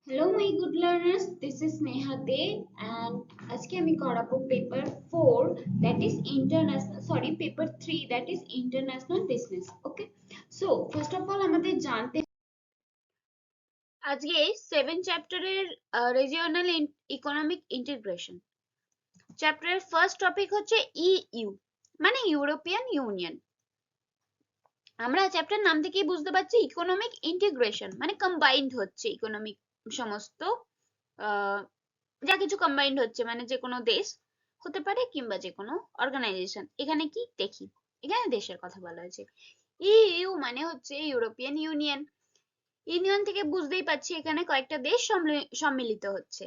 Hello my good learners, this is Neha De and আজকে আমি করাবো paper 4 that is paper 3 that is international business. Okay, so first of all আমাদের জানতে আজকে 7 চ্যাপ্টারের regional economic integration চ্যাপ্টারের first topic হচ্ছে ইইউ মানে ইউরোপিয়ান ইউনিয়ন। আমরা চ্যাপ্টার নাম থেকেই বুঝতে পারছি ইকোনমিক ইন্টিগ্রেশন মানে কম্বাইন্ড হচ্ছে ইকোনমিক সমস্ত যা কিছু কম্বাইন্ড হচ্ছে মানে যে কোনো দেশ হতে পারে কিংবা যে কোনো অর্গানাইজেশন। এখানে কি দেখি, এখানে দেশের কথা বলা হয়েছে। ইইউ মানে হচ্ছে ইউরোপিয়ান ইউনিয়ন। ইউনিয়ন থেকে বুঝতেই পারছি এখানে কয়েকটা দেশ সম্মিলিত হচ্ছে।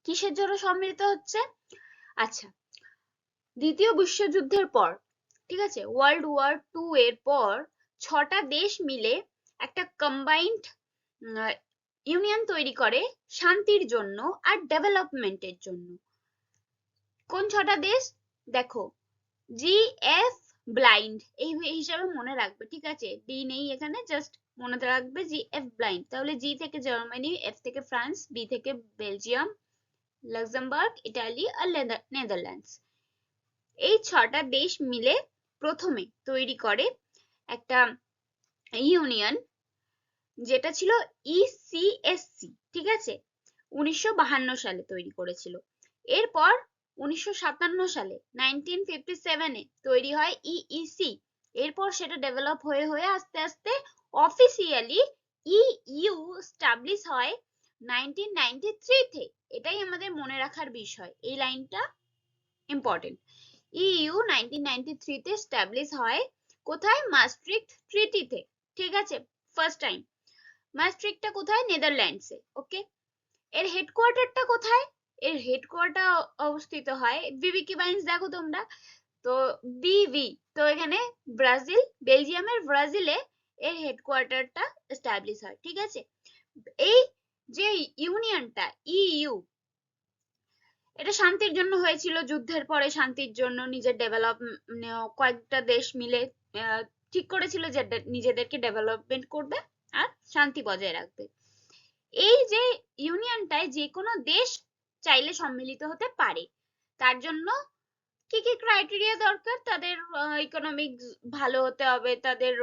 কিসের জন্য সম্মিলিত হচ্ছে? আচ্ছা, দ্বিতীয় বিশ্বযুদ্ধের পর, ঠিক আছে, ওয়ার্ল্ড ওয়ার 2 এর পর 6টা দেশ মিলে একটা কম্বাইন্ড ইউনিয়ন তৈরি করে শান্তির জন্য আর ডেভেলপমেন্টের জন্য। কোন 6টা দেশ? দেখো, জিএফ ব্লাইন্ড এই হিসাবে মনে রাখবে, ঠিক আছে, ডি নেই এখানে, জাস্ট মনে রাখবে জিএফ ব্লাইন্ড। তাহলে জি থেকে জার্মানি, এফ থেকে ফ্রান্স, বি থেকে বেলজিয়াম, লাক্সেমবার্গ, ইটালি আর নেদারল্যান্ডস। এই 6টা দেশ মিলে প্রথমে তৈরি করে একটা ইউনিয়ন যেটা ছিল ইসিএসসি, ঠিক আছে, 1952 সালে তৈরি করেছিল। এরপর 1957 সালে 1957 এ তৈরি হয় ইইসি। এরপর সেটা ডেভেলপ হয়ে হয়ে আস্তে আস্তে অফিসিয়ালি ইইউ এস্টাবলিশ হয় 1993 তে। এটাই আমাদের মনে রাখার বিষয়, এই লাইনটা ইম্পর্টেন্ট। ইইউ 1993 তে এস্টাবলিশ হয় কোথায়? মাস্ট্রিক্ট ট্রিটিতে, ঠিক আছে, ফার্স্ট টাইম। মাস্ট্রিক্টটা কোথায়? নেদারল্যান্ডসে। ওকে, এর হেডকোয়ার্টারটা কোথায়? এর হেডকোয়ার্টার অবস্থিত হয় বিবিকি বাইন্স, দেখো তোমরা তো বিভি, তো এখানে ব্রাজিল, বেলজিয়ামের ব্রাজিলে এর হেডকোয়ার্টারটা এস্টাবলিশ হয়, ঠিক আছে। এই যে ইউনিয়নটা ইইউ, এটা শান্তির জন্য হয়েছিল, যুদ্ধের পরে শান্তির জন্য নিজের কয়েকটা দেশ মিলে ঠিক করেছিল যে নিজেদেরকে ডেভেলপমেন্ট করবে আর শান্তি বজায় রাখবে। এই যে ইউনিয়নটায় যে কোনো দেশ চাইলে সম্মিলিত হতে পারে। তার জন্য কি কি ক্রাইটেরিয়া দরকার? তাদের ইকোনমিক ভালো হতে হবে, তাদের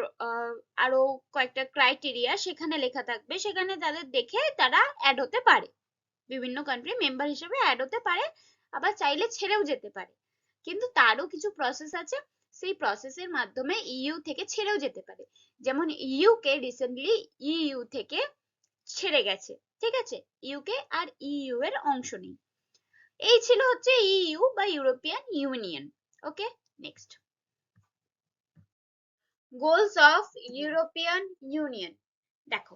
আরো কয়েকটা ক্রাইটেরিয়া সেখানে লেখা থাকবে, সেখানে তাদের দেখে তারা অ্যাড হতে পারে, বিভিন্ন কান্ট্রি মেম্বার হিসেবে অ্যাড হতে পারে, আবার চাইলে ছেড়েও যেতে পারে। কিন্তু তারও কিছু প্রসেস আছে, সেই প্রসেসের মাধ্যমে ইইউ থেকে ছেড়েও যেতে পারে। যেমন ইউকে রিসেন্টলি ইইউ থেকে ছেড়ে গেছে, ঠিক আছে, ইউকে আর ইইউ এর অংশ নেই। এই ছিল হচ্ছে ইইউ বা European union. Okay, next, goals of European union. দেখো,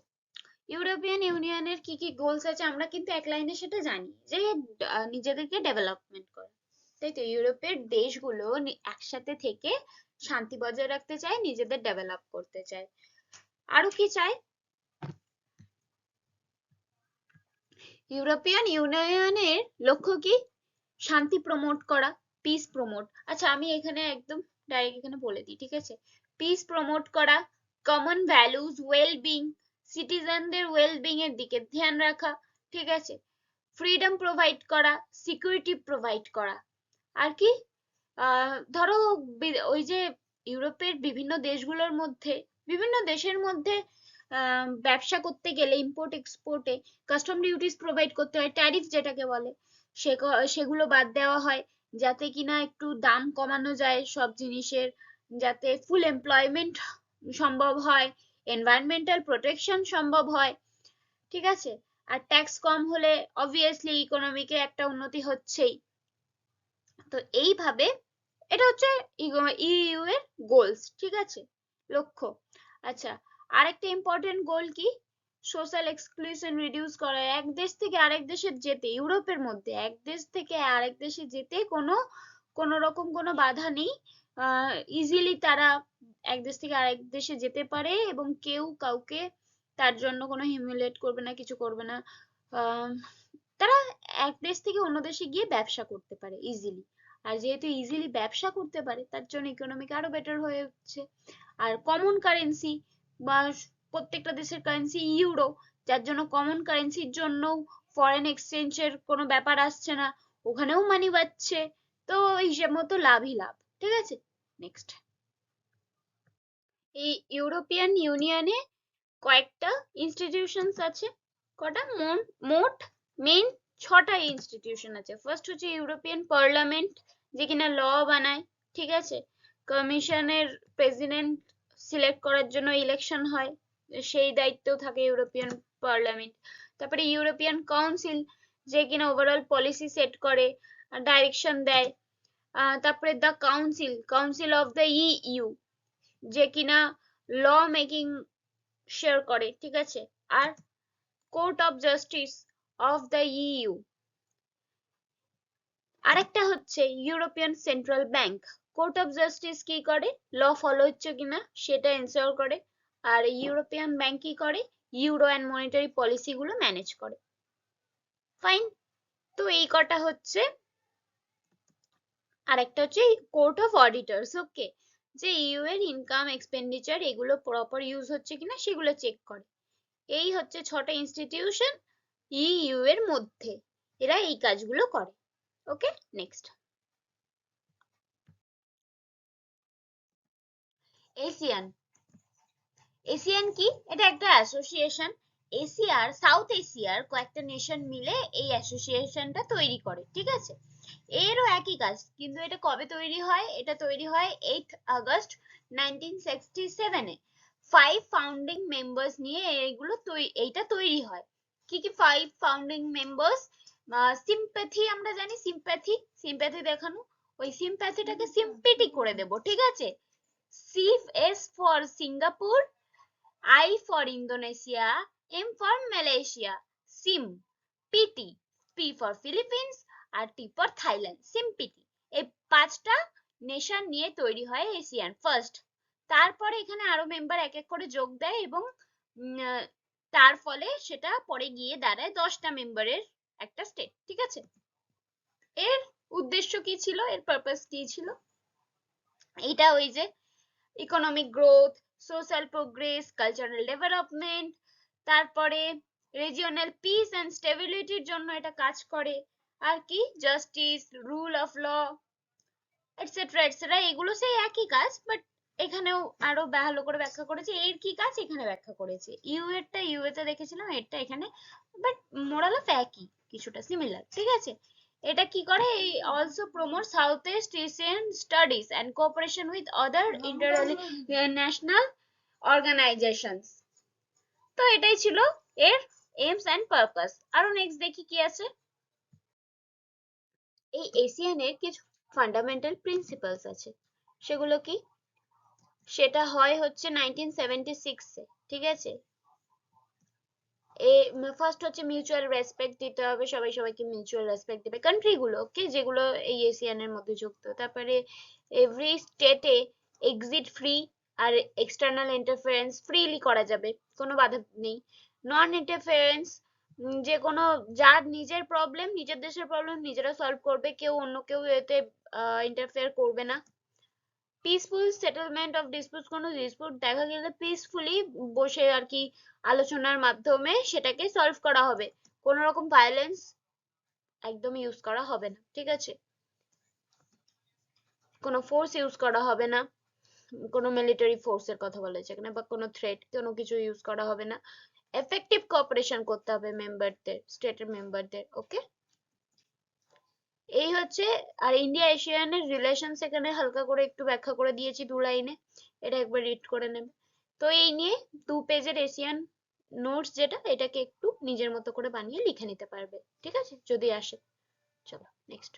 ইউরোপিয়ান ইউনিয়নের কি কি গোলস আছে আমরা কিন্তু এক লাইনে সেটা জানি, যে নিজেদেরকে ডেভেলপমেন্ট করা, তাই তো। ইউরোপের দেশগুলো একসাথে থেকে শান্তি বজায় রাখতে চায়, নিজেদের ডেভেলপ করতে চায়। আরো কি চায়? ইউরোপিয়ান ইউনিয়নের লক্ষ্য কি? শান্তি প্রমোট করা, পিস প্রমোট। আচ্ছা, আমি এখানে একদম ডাইরেক্ট এখানে বলে দিই, ঠিক আছে, পিস প্রমোট করা, কমন ভ্যালুজ, ওয়েলবিং, সিটিজেনদের ওয়েলবিং এর দিকে ধ্যান রাখা, ঠিক আছে, ফ্রিডম প্রোভাইড করা, সিকিউরিটি প্রোভাইড করা। আর কি? ধরো ওই যে ইউরোপের বিভিন্ন দেশগুলোর মধ্যে, বিভিন্ন দেশের মধ্যে ব্যবসা করতে গেলে ইম্পোর্ট এক্সপোর্টে কাস্টম ডিউটিস প্রোভাইড করতে হয়, ট্যারিফ যেটাকে বলে, সেগুলো বাদ দেওয়া হয় যাতে কিনা একটু দাম কমানো যায় সব জিনিসের, যাতে ফুল এমপ্লয়মেন্ট সম্ভব হয়, এনভায়রনমেন্টাল প্রোটেকশন সম্ভব হয়, ঠিক আছে। আর ট্যাক্স কম হলে অবভিয়াসলি ইকোনমিকে একটা উন্নতি হচ্ছেই। তো এইভাবে এটা হচ্ছে ইইউ এর গোলস, ঠিক আছে, লক্ষ্য। আচ্ছা, আরেকটা ইম্পর্টেন্ট গোল কি? সোশ্যাল এক্সক্লুশন রিডিউস করা, এক দেশ থেকে আরেক দেশে যেতে, ইউরোপের মধ্যে এক দেশ থেকে আরেক দেশে যেতে কোনো রকম কোনো বাধা নেই, ইজিলি তারা এক দেশ থেকে আরেক দেশে যেতে পারে এবং কেউ কাউকে তার জন্য কোনো হিউমিলিয়েট করবে না, কিছু করবে না। তারা এক দেশ থেকে অন্য দেশে গিয়ে ব্যবসা করতে পারে ইজিলি। আর যেহেতু ইজিলি ব্যবসা করতে পারে তার জন্য ইকোনমিক আরো বেটার হয়ে উঠছে। আর কমন কারেন্সি বা প্রত্যেকটা দেশের কারেন্সি ইউরো, যার জন্য কমন কারেন্সির জন্য ফরেন এক্সচেঞ্জের কোনো ব্যাপার আসছে না, ওখানেও মানি বাড়ছে, তো হিসেব মতো লাভই লাভ। ঠিক আছে, নেক্সট। এই ইউরোপিয়ান ইউনিয়নে কয়েকটা ইনস্টিটিউশনস আছে। কটা? মোট মেন 6টা ইনস্টিটিউশন আছে। ফার্স্ট হচ্ছে ইউরোপিয়ান পার্লামেন্ট, যে কিনা ল বানায়। ঠিক আছে, কমিশনের প্রেসিডেন্ট সিলেক্ট করার জন্য ইলেকশন হয়, সেই দায়িত্ব থাকে ইউরোপিয়ান পার্লামেন্ট। তারপরে ইউরোপিয়ান কাউন্সিল, যে কিনা ওভারঅল পলিসি সেট করে, ডাইরেকশন দেয়। তারপরে the council of the EU, যে কিনা ল মেকিং শেয়ার করে। ঠিক আছে, আর court of justice of the EU. আরেকটা হচ্ছে European central bank. Court of justice কি করে? ল ফলো হচ্ছে কিনা সেটা এনশিওর করে। আর ইউরোপিয়ান ব্যাংক কি করে? ইউরো অ্যান্ড মনিটারি পলিসি গুলো ম্যানেজ করে। ফাইন, তো এই কটা হচ্ছে। আরেকটা হচ্ছে কোর্ট অফ অডিটরস। ওকে, যে ইউ এর ইনকাম এক্সপেন্ডিচার এগুলো প্রপার ইউজ হচ্ছে কিনা সেগুলো চেক করে। এই হচ্ছে 6টা ইনস্টিটিউশন ইউ এর মধ্যে, এরা এই কাজগুলো করে। ওকে, নেক্সট। এশিয়ান। এশিয়ান কি? এটা একটা অ্যাসোসিয়েশন। এশিয়ার, সাউথ এশিয়ার কয়েকটা নেশন মিলে এই অ্যাসোসিয়েশনটা তৈরি করে। ঠিক আছে, এরও একই কাজ, কিন্তু এটা কবে তৈরি হয়? এটা তৈরি হয় 8 আগস্ট 1967 এ। 5 ফাউন্ডিং মেম্বার্স নিয়ে এইটা তৈরি হয়। কি কি 5 ফাউন্ডিং মেম্বার্স? সিম্প্যাথি, আমরা জানি সিম্প্যাথি দেখানো, ওই সিম্প্যাথিটাকে সিম্পিটি করে দেব। ঠিক আছে, S for Singapore, I for Indonesia, M for Malaysia, SIM, PT, P for Philippines, R T for Thailand, সিম্পিটি। এই 5টা নেশন নিয়ে তৈরি হয় এশিয়ান ফার্স্ট। তারপরে এখানে আরো মেম্বার এক এক করে যোগ দেয়, এবং তার ফলে সেটা পরে গিয়ে দাঁড়ায় 10টা মেম্বারের একটা স্টেট। ঠিক আছে, এর উদ্দেশ্য কি ছিল? এর পারপাস কি ছিল? এটা ওই যে economic growth, social progress, cultural development, তারপরে রিজিওনাল পিস এন্ড স্টেবিলিটির জন্য এটা কাজ করে। আর কি? Justice, rule of law, etcetera etcetera, এগুলো সেই একই কাজ, বাট এখানেও আরো ভালো করে ব্যাখ্যা করেছে। এর কি কাজ এখানে ব্যাখ্যা করেছে। ইউ এরটা ইউ এতে দেখেছিলাম, এরটা এখানে, বাট মোরাল অফ একই, কিছুটা সিমিলার। ঠিক আছে, এটা কি করে? Also promote South East Asian studies and cooperation with other international organisations. তো এটাই ছিল এর এইমস এন্ড পারপাস। আরো নেক্সট দেখি কি আছে। এই এশিয়ানের কিছু ফান্ডামেন্টাল প্রিন্সিপালস আছে, সেগুলো কি? সেটা হয় হচ্ছে 1976 এ। ঠিক আছে, ফার্স্ট হচ্ছে মিউচুয়াল রেসপেক্ট দিতে হবে, সবাই সবাইকে মিউচুয়াল রেসপেক্ট দেবে কান্ট্রি গুলোকে, যেগুলো এই এশিয়ানের মধ্যে যুক্ত। তারপরে এভরি স্টেটে এক্সিট ফ্রি, আর এক্সটার্নাল ইন্টারফারেন্স ফ্রিলি করা যাবে, কোনো বাধা নেই। নন ইন্টারফারেন্স, যে কোনো, যার নিজের প্রবলেম, নিজের দেশের প্রবলেম নিজেরা সলভ করবে, কেউ অন্য কেউ এতে ইন্টারফেয়ার করবে না। পিসফুল সেটেলমেন্ট অফ ডিসপুট, কোনো ডিসপুট দেখা গেলে পিসফুলি বসে আর কি আলোচনার মাধ্যমে সেটাকে সলভ করা হবে, কোনো রকম ভায়োলেন্স একদম ইউজ করা হবে না। ঠিক আছে, কোনো ফোর্স ইউজ করা হবে না, কোনো মিলিটারি ফোর্সের কথা বলেছে এখানে, বা কোনো থ্রেট, কোনো কিছু ইউজ করা হবে না। এফেক্টিভ কোঅপারেশন করতে হবে মেম্বারদের, স্টেটের মেম্বারদের। ওকে, এই হচ্ছে। আর ইন্ডিয়া এশিয়ানের রিলেশনস এখানে হালকা করে একটু ব্যাখ্যা করে দিয়েছি 2 লাইনে, এটা একবার রিড করে নেবে। তো এই নিয়ে 2 পেজের এশিয়ান নোটস, যেটা এটাকে একটু নিজের মতো করে বানিয়ে লিখে নিতে পারবে। ঠিক আছে, যদি আসে। চলো নেক্সট।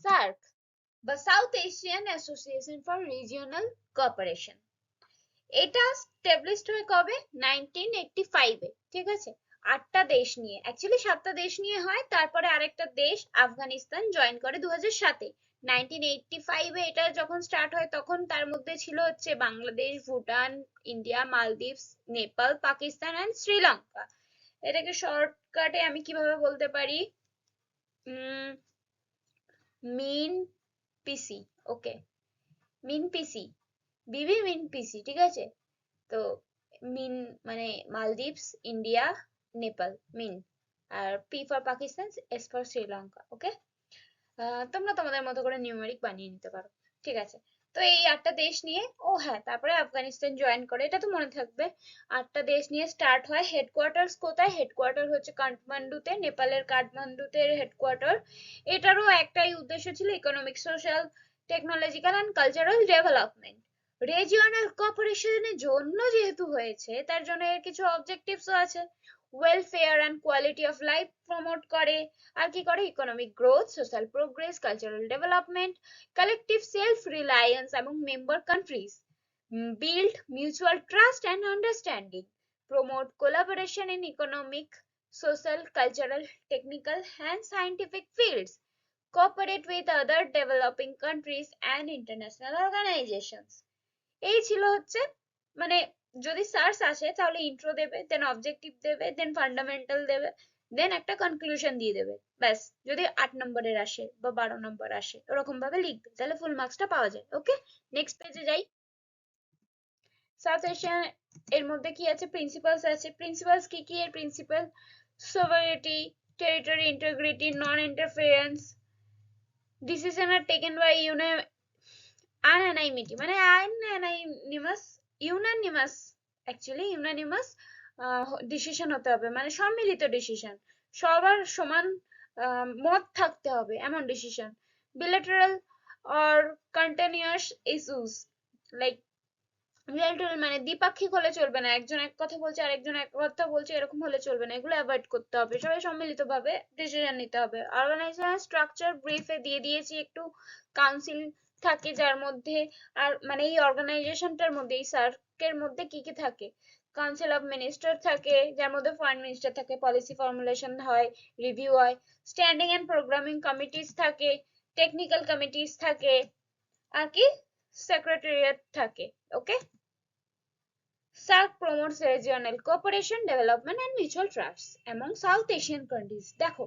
সার্ক বা south Asian association for regional cooperation, এটা স্টাবলিশড হয় কবে? 1985 এ। ঠিক আছে, 8টা দেশ নিয়ে, অ্যাকচুয়ালি 7টা দেশ নিয়ে হয়, তারপরে আরেকটা দেশ আফগানিস্তান জয়েন করে 2007 এ। 1985 এ এটা যখন স্টার্ট হয়, তখন তার মধ্যে ছিল হচ্ছে বাংলাদেশ, ভুটান, ইন্ডিয়া, মালদ্বীপ, নেপাল, পাকিস্তান এন্ড শ্রীলঙ্কা। এটাকে শর্টকাটে আমি কিভাবে বলতে পারি? মিন পিসি। ওকে, মিন পিসি, বিবি মিন পিসি। ঠিক আছে, তো মিন মানে মালদ্বীপস, ইন্ডিয়া, নেপাল মিন, আর P for Pakistan, S for Sri Lanka. Okay, তোমরা তোমাদের মতো করে নিউমেরিক বানিয়ে নিতে পারো, ঠিক আছে। তো এই 8টা দেশ নিয়ে, ও হ্যাঁ, তারপরে আফগানিস্তান জয়েন করে, এটা তো মনে থাকবে। 8টা দেশ নিয়ে স্টার্ট হয়। হেডকোয়ার্টার্স কোথায়? হেডকোয়ার্টার হচ্ছে কাঠমান্ডুতে, নেপালের কাঠমান্ডুতে হেডকোয়ার্টার। এটারও একটাই উদ্দেশ্য ছিল economic, social, technological and cultural development. Regional কোঅপারেশনের জন্য যেহেতু হয়েছে, তার জন্য এর কিছু অবজেক্টিভসও আছে। Welfare and quality of life promote করে। আর কি করে? Economic growth, social progress, cultural development, collective self reliance এবং member countries, build mutual trust and understanding, promote collaboration in economic, social, cultural, technical and scientific fields, cooperate with other developing countries and international organizations। এই ছিল হচ্ছে, মানে যদি search আসে তাহলে intro দেবে, দেন objective দেবে, দেন ফান্ডামেন্টাল দেবে, দেন একটা কনক্লুশন দিয়ে দেবে, ব্যাস। যদি 8 নম্বরের আসে বা 12 নম্বর আসে, ওরকম ভাবে লিখবে, তাহলে ফুল মার্কসটা পাওয়া যায়। ওকে, নেক্সট পেজে যাই। সাউথ এশিয়া এর মধ্যে কি আছে? প্রিন্সিপালস আছে। প্রিন্সিপালস কি কি এর principal? sovereignty, territory integrity, non interference, decision are taken by unanimity, মানে unanimous actually unanimous ডিসিশন হতে হবে, মানে সম্মিলিত ডিসিশন, সবার সমান মত থাকতে হবে এমন decision. bilateral or continuous issues like bilateral মানে দ্বিপাক্ষিক হলে চলবে না, একজন এক কথা বলছে আরেকজন এক কথা বলছে, এরকম হলে চলবে না, এগুলো অ্যাভয়েড করতে হবে, সবাই সম্মিলিত ভাবে ডিসিশন নিতে হবে। অর্গানাইজেশন স্ট্রাকচার ব্রিফে দিয়ে দিয়েছি একটু। কাউন্সিল থাকে যার মধ্যে, আর মানে এই অর্গানাইজেশনটার মধ্যে, এই সার্কের মধ্যে কি কি থাকে? কাউন্সিল অফ মিনিস্টার থাকে, যার মধ্যে ফরেন মিনিস্টার থাকে, পলিসি ফর্মুলেশন হয়, রিভিউ হয়। স্ট্যান্ডিং এন্ড প্রোগ্রামিং কমিটিস থাকে, টেকনিক্যাল কমিটিস থাকে, আর কি সেক্রেটারিয়েট থাকে। ওকে, SAARC promotes regional cooperation, development and mutual trust among South Asian countries। দেখো,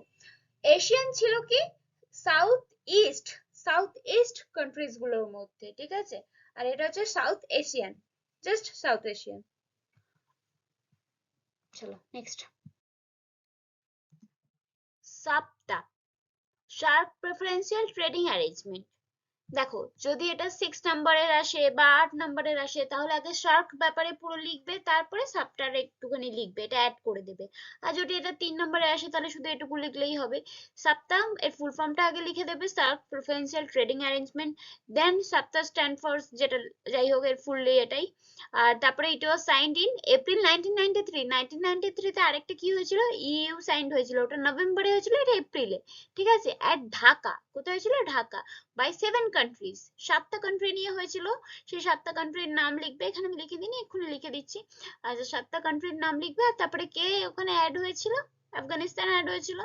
এশিয়ান ছিল কি সাউথ ইস্ট কান্ট্রিজ গুলোর মধ্যে, ঠিক আছে, আর এটা হচ্ছে south Asian, just south Asian. চলো next. SAPTA, SAARC preferential trading arrangement. দেখো, যদি এটা 6 নম্বরের আসে বা 8 নম্বরের আসে, তাহলে আগে শার্ক ব্যাপারে পুরো লিখবে, তারপরে সাবটার একটুখানি লিখবে, এটা অ্যাড করে দেবে। আর যদি এটা 3 নম্বরে আসে, তাহলে শুধু এটুকু লিখলেই হবে। সাপ্তা এর ফুল ফর্মটা আগে লিখে দেবে, SAARC preferential trading arrangement, then SAPTA stand for, যেটা যাই হোক এর ফুললি এটাই। আর তারপরে it was signed in April 1993। 1993 তে আরেকটা কি হয়েছিল? ইইউ সাইন্ড হয়েছিল, ওটা নভেম্বরে হয়েছিল, এটা এপ্রিলে, ঠিক আছে। অ্যাট ঢাকা, কোথায় হয়েছিল? ঢাকা। বাই 7 কান্ট্রিজ, 7টা কান্ট্রি নিয়ে হয়েছিল। সেই 7টা কান্ট্রির নাম লিখবে, এখানে আমি লিখে দিইনি, এক্ষুনি লিখে দিচ্ছি। আচ্ছা, 7টা কান্ট্রির নাম লিখবে, আর তারপরে কে ওখানে অ্যাড হয়েছিল? আফগানিস্তান অ্যাড হয়েছিল,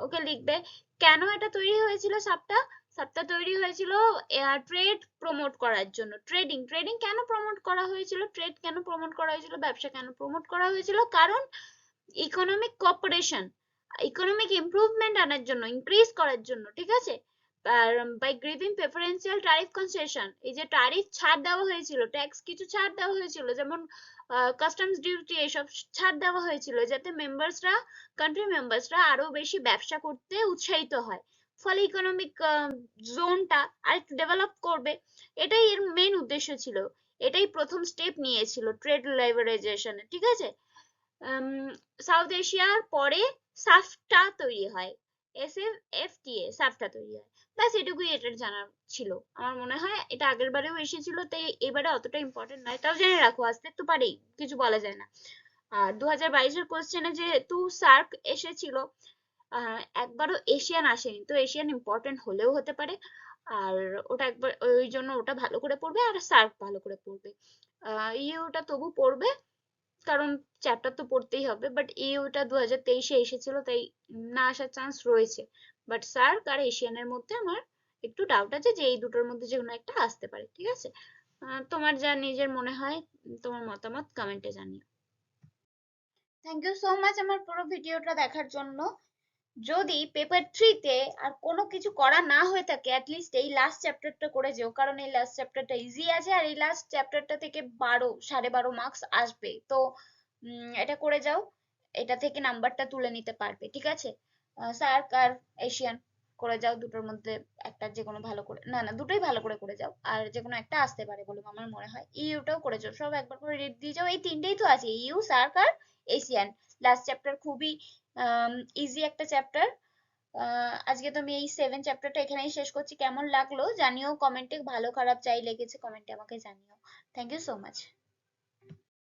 ওকে লিখবে। কেন এটা তৈরি হয়েছিল? সাপটা তৈরি হয়েছিল ট্রেড প্রমোট করার জন্য। ট্রেডিং কেন প্রমোট করা হয়েছিল? ট্রেড কেন প্রমোট করা হয়েছিল? ব্যবসা কেন প্রমোট করা হয়েছিল? কারণ ইকোনমিক কোঅপারেশন, ইকোনমিক ইমপ্রুভমেন্ট আনার জন্য, ইনক্রিজ করার জন্য, ঠিক আছে। আর by giving preferential tariff concession, এই যে ট্যারিফ ছাড় দেওয়া হয়েছিল, ট্যাক্স কিছু ছাড় দেওয়া হয়েছিল, যেমন কাস্টমস ডিউটি, এসব ছাড় দেওয়া হয়েছিল, যাতে কান্ট্রি মেম্বার্সরা আরো বেশি ব্যবসা করতে উৎসাহিত হয়, ফলে ইকোনমিক জোনটা আরেকটু ডেভেলপ করবে। এটাই এর মেইন উদ্দেশ্য ছিল, এটাই প্রথম স্টেপ নিয়েছিল ট্রেড লিবারাইজেশনে, ঠিক আছে। সাউথ এশিয়ার পরে সাফটা তৈরি হয়, SAFTA, সাফটা তৈরি হয়। ব্যাস এটুকুই এটার জানার ছিল। আমার মনে হয় এটা আগের বারেও এসেছিল, তাই এবারে অতটা ইম্পর্টেন্ট নয়, তাও জেনে রাখো, আসতে তো পারেই, কিছু বলা যায় না। আর 2022-এর কোশ্চেনে যেহেতু সার্ক এসেছিল, একবারও এশিয়ান আসেনি, তো এশিয়ান ইম্পর্টেন্ট হলেও হতে পারে। আর ওটা একবার, ওই জন্য ওটা ভালো করে পড়বে, আর সার্ক ভালো করে পড়বে। ইউটা তবু পড়বে, কারণ চ্যাপ্টার তো পড়তেই হবে, বাট ইউটা 2023-এ এসেছিল, তাই না আসার চান্স রয়েছে। বাট সার্ক আর এশিয়ানের মধ্যে আমার একটু ডাউট আছে যে এই দুটোর মধ্যে যে কোনো একটা আসতে পারে, ঠিক আছে। তোমার যা নিজের মনে হয়, তোমার মতামত কমেন্টে জানিও। থ্যাংক ইউ সো মাচ আমার পুরো ভিডিওটা দেখার জন্য। যদি পেপার 3 তে আর কোনো কিছু করা না হয়ে থাকে অ্যাটলিস্ট এই লাস্ট চ্যাপ্টারটা করে যেও, কারণ এই লাস্ট চ্যাপ্টারটা ইজি আছে আর এই লাস্ট চ্যাপ্টারটা থেকে 12 12.5 মার্কস আসবে। তো এটা করে যাও, এটা থেকে নাম্বারটা তুলে নিতে পারবে, ঠিক আছে? সার্ক আর এশিয়ান করে যাও, দুটোর মধ্যে একটা যে কোনো ভালো করে, না না দুটোই ভালো করে করে যাও, আর যে কোনো একটা আসতে পারে বলে আমার মনে হয়। ইউটাও করে যাও, সব একবার করে রেড দিয়ে যাও, এই তিনটেই তো আছে, ইউ, সার্ক আর এশিয়ান। লাস্ট চ্যাপ্টার খুবই ইজি একটা চ্যাপ্টার। আজকে তো আমি এই 7 চ্যাপ্টারটা এখানেই শেষ করছি। কেমন লাগলো জানিও কমেন্টে, ভালো খারাপ যাই লেগেছে কমেন্টে আমাকে জানিও। Thank you so much.